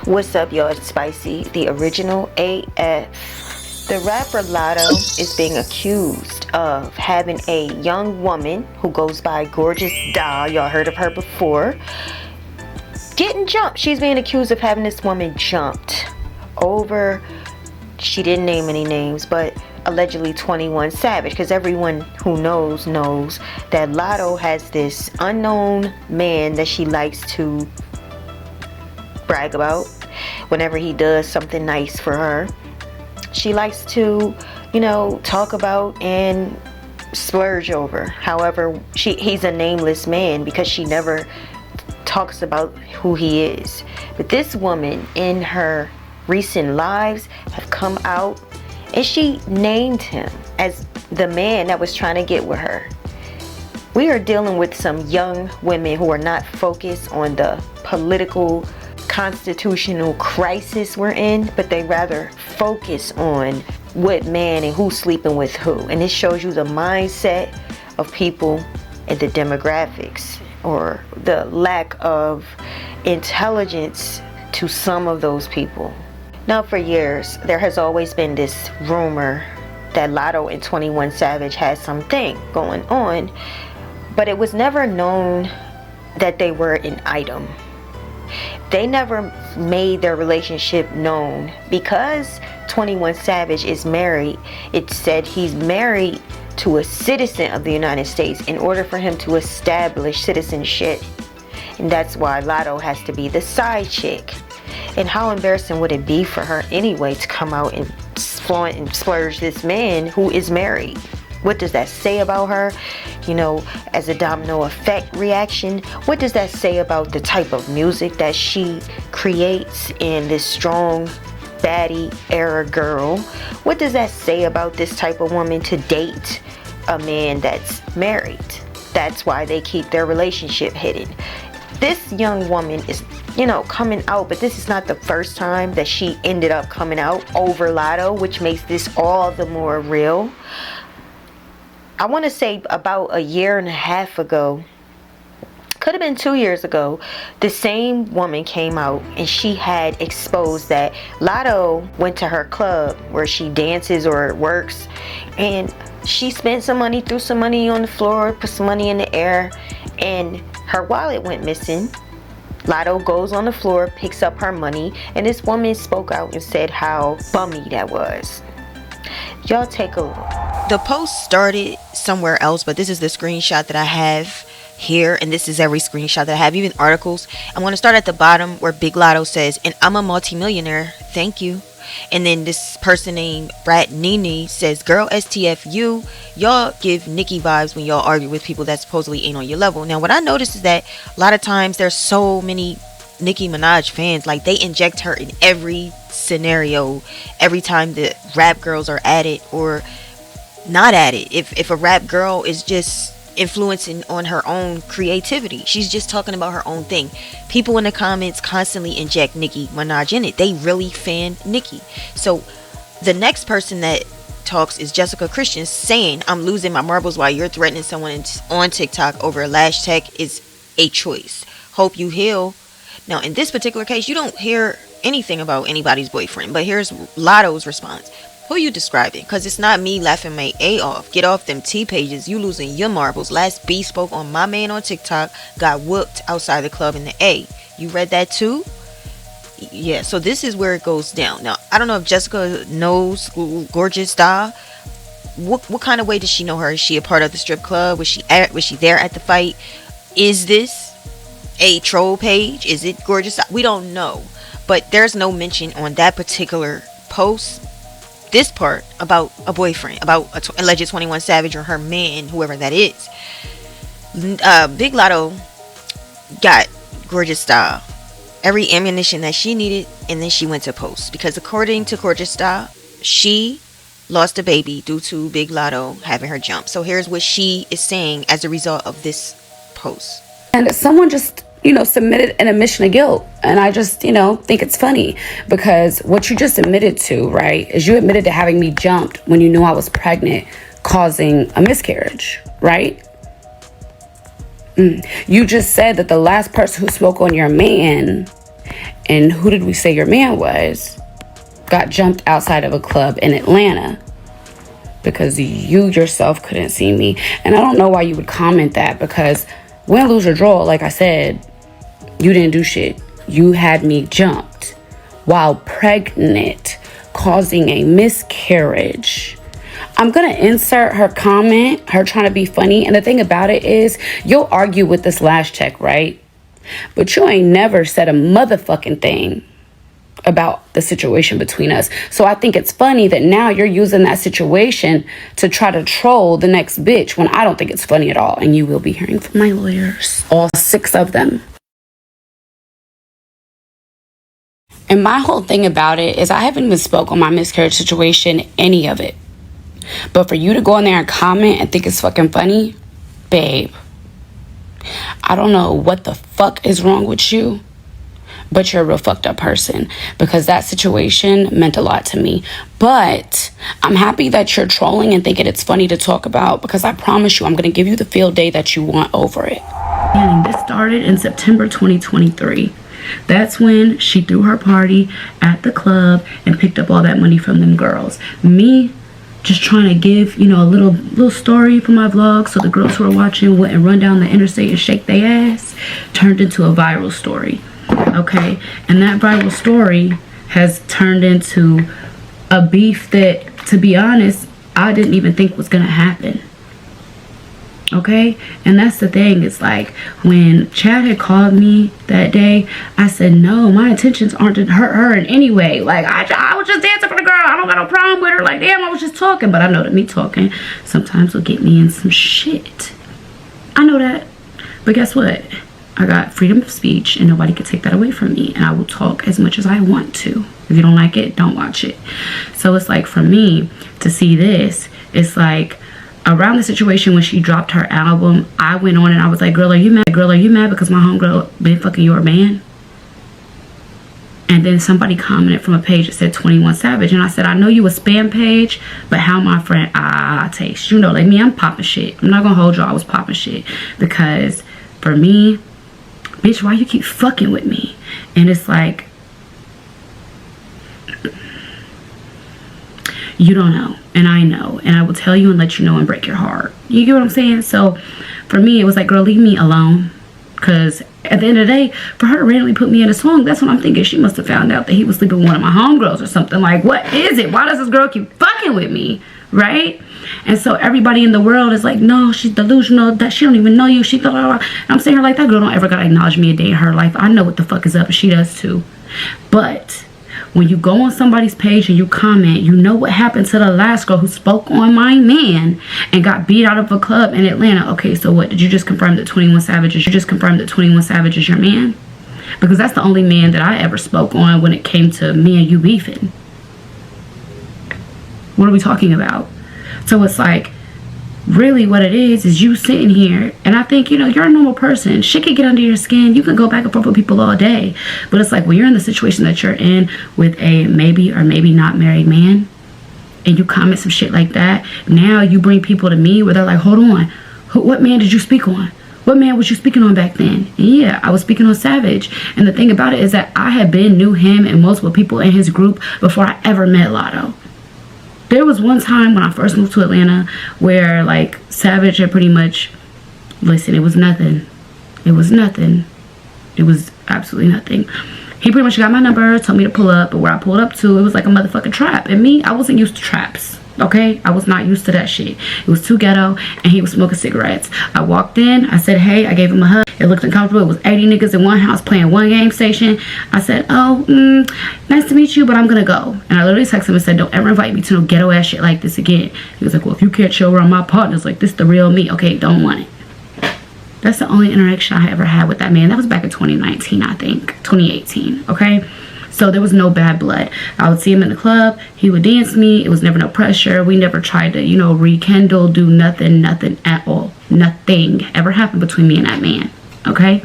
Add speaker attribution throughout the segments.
Speaker 1: What's up, y'all? It's Spicy, the original AF. The rapper Latto is being accused of having a young woman who goes by Gorgeous Doll, y'all heard of her before, getting jumped. She's being accused of having this woman jumped over, she didn't name any names, but allegedly 21 Savage, because everyone who knows that Latto has this unknown man that she likes to brag about whenever he does something nice for her. She likes to, talk about and splurge over. However, he's a nameless man because she never talks about who he is. But this woman in her recent lives have come out and she named him as the man that was trying to get with her. We are dealing with some young women who are not focused on the political constitutional crisis we're in, but they rather focus on what man and who's sleeping with who. And it shows you the mindset of people and the demographics, or the lack of intelligence to some of those people. Now, for years there has always been this rumor that Latto and 21 Savage had something going on, but it was never known that they were an item. They never made their relationship known. Because 21 Savage is married, it said he's married to a citizen of the United States in order for him to establish citizenship. And that's why Latto has to be the side chick. And how embarrassing would it be for her anyway to come out and flaunt and splurge this man who is married? What does that say about her? As a domino effect reaction, what does that say about the type of music that she creates in this strong baddie era girl? What does that say about this type of woman to date a man that's married? That's why they keep their relationship hidden. This young woman is, coming out, but this is not the first time that she ended up coming out over Latto, which makes this all the more real. I want to say about a year and a half ago, could have been 2 years ago, the same woman came out and she had exposed that Latto went to her club where she dances or works, and she spent some money, threw some money on the floor, put some money in the air, and her wallet went missing. Latto goes on the floor, picks up her money, and this woman spoke out and said how bummy that was. Y'all take a look. The post started somewhere else, but this is the screenshot that I have here, and this is every screenshot that I have, even articles. I'm going to start at the bottom where Big Latto says, "And I'm a multimillionaire, thank you." And then this person named Brat Nini says, "Girl, STFU, y'all give Nicki vibes when y'all argue with people that supposedly ain't on your level." Now, what I noticed is that a lot of times there's so many Nicki Minaj fans, like they inject her in every scenario, every time the rap girls are at it or not at it. If a rap girl is just influencing on her own creativity, she's just talking about her own thing, people in the comments constantly inject Nicki Minaj in it. They really fan Nicki. So the next person that talks is Jessica Christian, saying, "I'm losing my marbles while you're threatening someone on TikTok over a lash tech is a choice. Hope you heal." Now, in this particular case, you don't hear anything about anybody's boyfriend, but here's Latto's response. "Who you describing? Because it's not me laughing my A off. Get off them T pages. You losing your marbles. Last B spoke on my man on TikTok. Got whooped outside the club in the A. You read that too?" Yeah, so this is where it goes down. Now, I don't know if Jessica knows Gorgeous Doll. What kind of way does she know her? Is she a part of the strip club? Was she there at the fight? Is this a troll page? Is it Gorgeous Doll? We don't know. But there's no mention on that particular post, this part, about a boyfriend, about alleged 21 Savage or her man, whoever that is. Big Latto got Gorgeous Doll every ammunition that she needed, and then she went to post, because according to Gorgeous Doll, she lost a baby due to Big Latto having her jump. So here's what she is saying as a result of this post.
Speaker 2: And someone just submitted an admission of guilt. And I just, think it's funny, because what you just admitted to, right, is you admitted to having me jumped when you knew I was pregnant, causing a miscarriage, right? You just said that the last person who spoke on your man And who did we say your man was? Got jumped outside of a club in Atlanta because you yourself couldn't see me. And I don't know why you would comment that, because win, lose, or draw, like I said, you didn't do shit. You had me jumped while pregnant, causing a miscarriage. I'm gonna insert her comment, her trying to be funny. And the thing about it is, you'll argue with this last check, right? But you ain't never said a motherfucking thing about the situation between us. So I think it's funny that now you're using that situation to try to troll the next bitch, when I don't think it's funny at all. And you will be hearing from my lawyers, all 6 of them. And my whole thing about it is, I haven't even spoke on my miscarriage situation, any of it. But for you to go in there and comment and think it's fucking funny, babe, I don't know what the fuck is wrong with you, but you're a real fucked up person, because that situation meant a lot to me. But I'm happy that you're trolling and thinking it's funny to talk about, because I promise you, I'm going to give you the field day that you want over it. And this started in September 2023. That's when she threw her party at the club and picked up all that money from them girls. Me just trying to give, you know, a little story for my vlog, so the girls who are watching wouldn't run down the interstate and shake their ass, turned into a viral story. Okay, and that viral story has turned into a beef that, to be honest, I didn't even think was gonna happen. Okay, and that's the thing. It's like, when Chad had called me that day, I said, no, my intentions aren't to hurt her in any way. Like, I was just dancing for the girl. I don't got no problem with her. Like, damn, I was just talking. But I know that me talking sometimes will get me in some shit. I know that. But guess what? I got freedom of speech, and nobody can take that away from me. And I will talk as much as I want to. If you don't like it, don't watch it. So it's like, for me to see this, it's like, around the situation when she dropped her album, I went on and I was like, girl, are you mad? Girl, are you mad because my homegirl been fucking your man? And then somebody commented from a page that said 21 Savage. And I said, I know you a spam page, but how my friend, taste. You know, like me, I'm popping shit. I'm not gonna hold y'all, I was popping shit. Because for me, bitch, why you keep fucking with me? And it's like, you don't know, and I know, and I will tell you and let you know and break your heart. You get what I'm saying? So for me, it was like, girl, leave me alone. Because at the end of the day, for her to randomly put me in a song, that's what I'm thinking. She must have found out that he was sleeping with one of my homegirls or something. Like, what is it? Why does this girl keep fucking with me? Right? And so everybody in the world is like, no, she's delusional, that she don't even know you. She blah, blah, blah. And I'm saying, her like, that girl don't ever gotta acknowledge me a day in her life. I know what the fuck is up, and she does too. But when you go on somebody's page and you comment, you know what happened to the last girl who spoke on my man and got beat out of a club in Atlanta. Okay, so what? Did you just confirm that 21 Savage is, you just confirmed that 21 Savage is your man? Because that's the only man that I ever spoke on when it came to me and you beefing. What are we talking about? So it's like, really what it is you sitting here, and I think, you know, you're a normal person. Shit can get under your skin. You can go back and forth with people all day. But it's like, when you're in the situation that you're in with a maybe or maybe not married man, and you comment some shit like that, now you bring people to me where they're like, hold on, what man did you speak on? What man was you speaking on back then? And yeah, I was speaking on Savage. And the thing about it is that I had knew him and multiple people in his group before I ever met Latto. There was one time when I first moved to Atlanta where, like, Savage had pretty much, listen, it was nothing. It was nothing. It was absolutely nothing. He pretty much got my number, told me to pull up, but where I pulled up to, it was like a motherfucking trap. And me, I wasn't used to traps, okay? I was not used to that shit. It was too ghetto, and he was smoking cigarettes. I walked in, I said, hey, I gave him a hug. It looked uncomfortable. It was 80 niggas in one house playing one game station. I said, oh, nice to meet you, but I'm gonna go. And I literally texted him and said, don't ever invite me to no ghetto ass shit like this again. He was like, well, if you can't show around my partners, like, this the real me. Okay, don't want it. That's the only interaction I ever had with that man. That was back in 2019, I think. 2018, okay? So there was no bad blood. I would see him in the club. He would dance me. It was never no pressure. We never tried to, you know, rekindle, do nothing at all. Nothing ever happened between me and that man, okay?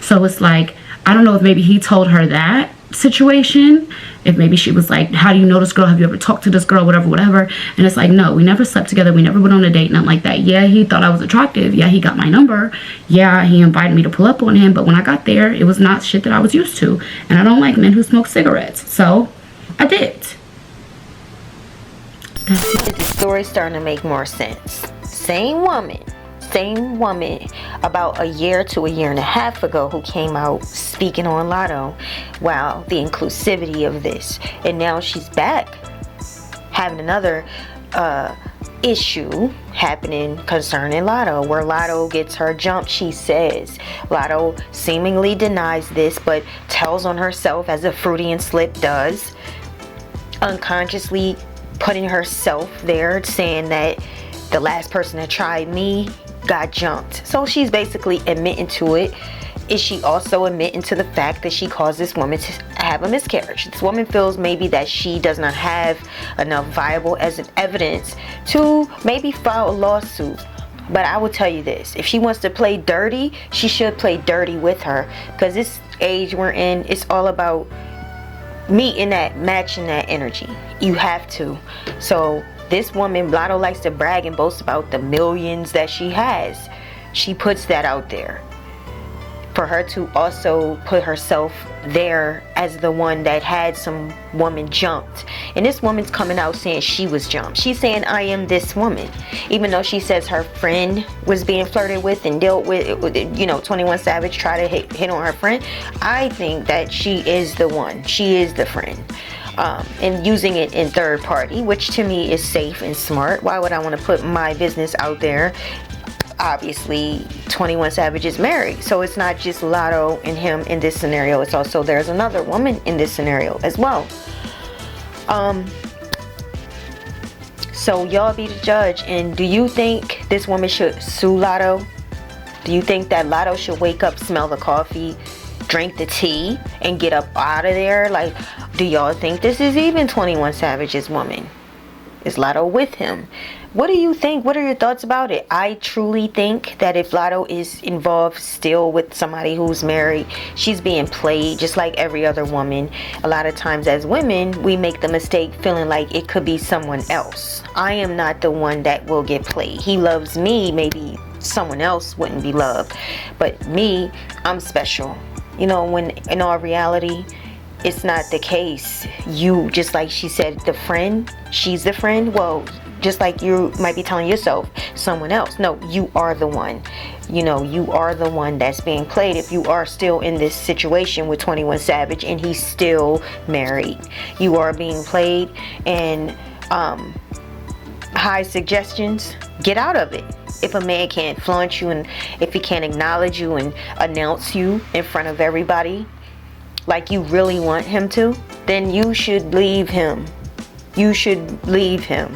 Speaker 2: So it's like, I don't know if maybe he told her that situation. If maybe she was like, how do you know this girl? Have you ever talked to this girl? Whatever. And it's like, no, we never slept together. We never went on a date, nothing like that. Yeah, he thought I was attractive. Yeah, he got my number. Yeah, he invited me to pull up on him. But when I got there, it was not shit that I was used to. And I don't like men who smoke cigarettes. So I did.
Speaker 1: The story's starting to make more sense. Same woman about a year to a year and a half ago who came out speaking on Latto. Wow, the inclusivity of this. And now she's back having another issue happening concerning Latto, where Latto gets her jump. She says Latto seemingly denies this, but tells on herself, as a Freudian slip does, unconsciously putting herself there, saying that the last person that tried me got jumped. So she's basically admitting to it. Is she also admitting to the fact that she caused this woman to have a miscarriage? This woman feels maybe that she does not have enough viable as an evidence to maybe file a lawsuit. But I will tell you this, if she wants to play dirty, she should play dirty with her, because this age we're in, it's all about meeting that, matching that energy. You have to. So this woman, Latto, likes to brag and boast about the millions that she has. She puts that out there. For her to also put herself there as the one that had some woman jumped. And this woman's coming out saying she was jumped. She's saying, I am this woman. Even though she says her friend was being flirted with and dealt with, you know, 21 Savage tried to hit on her friend. I think that she is the one. She is the friend. And using it in third party, which to me is safe and smart. Why would I want to put my business out there? Obviously 21 Savage is married, so it's not just Latto and him in this scenario. It's also, there's another woman in this scenario as well. So y'all be the judge. And do you think this woman should sue Latto? Do you think that Latto should wake up, smell the coffee, drink the tea, and get up out of there? Like, do y'all think this is even 21 Savage's woman? Is Latto with him? What do you think? What are your thoughts about it? I truly think that if Latto is involved still with somebody who's married, she's being played just like every other woman. A lot of times as women, we make the mistake feeling like it could be someone else. I am not the one that will get played. He loves me, maybe someone else wouldn't be loved. But me, I'm special. You know, when in all reality, it's not the case. You, just like she said, the friend, she's the friend. Well, just like you might be telling yourself, someone else. No, you are the one. You know, you are the one that's being played if you are still in this situation with 21 Savage and he's still married. You are being played, and high suggestions, get out of it. If a man can't flaunt you, and if he can't acknowledge you and announce you in front of everybody like you really want him to, then you should leave him. You should leave him.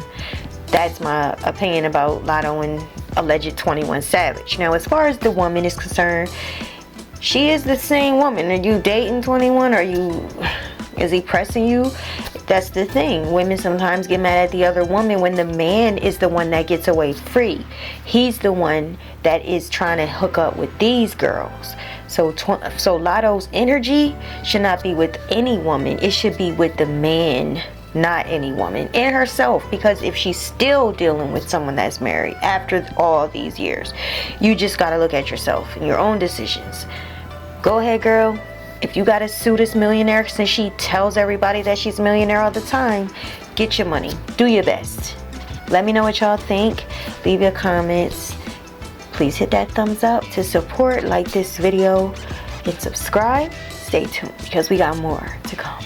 Speaker 1: That's my opinion about Latto and alleged 21 Savage. Now, as far as the woman is concerned, she is the same woman. Are you dating 21? Is he pressing you? That's the thing. Women sometimes get mad at the other woman when the man is the one that gets away free. He's the one that is trying to hook up with these girls. So Latto's energy should not be with any woman. It should be with the man, not any woman, and herself. Because if she's still dealing with someone that's married after all these years, you just got to look at yourself and your own decisions. Go ahead, girl. If you got to sue this millionaire since she tells everybody that she's a millionaire all the time, get your money. Do your best. Let me know what y'all think. Leave your comments. Please hit that thumbs up to support, like this video, and subscribe. Stay tuned because we got more to come.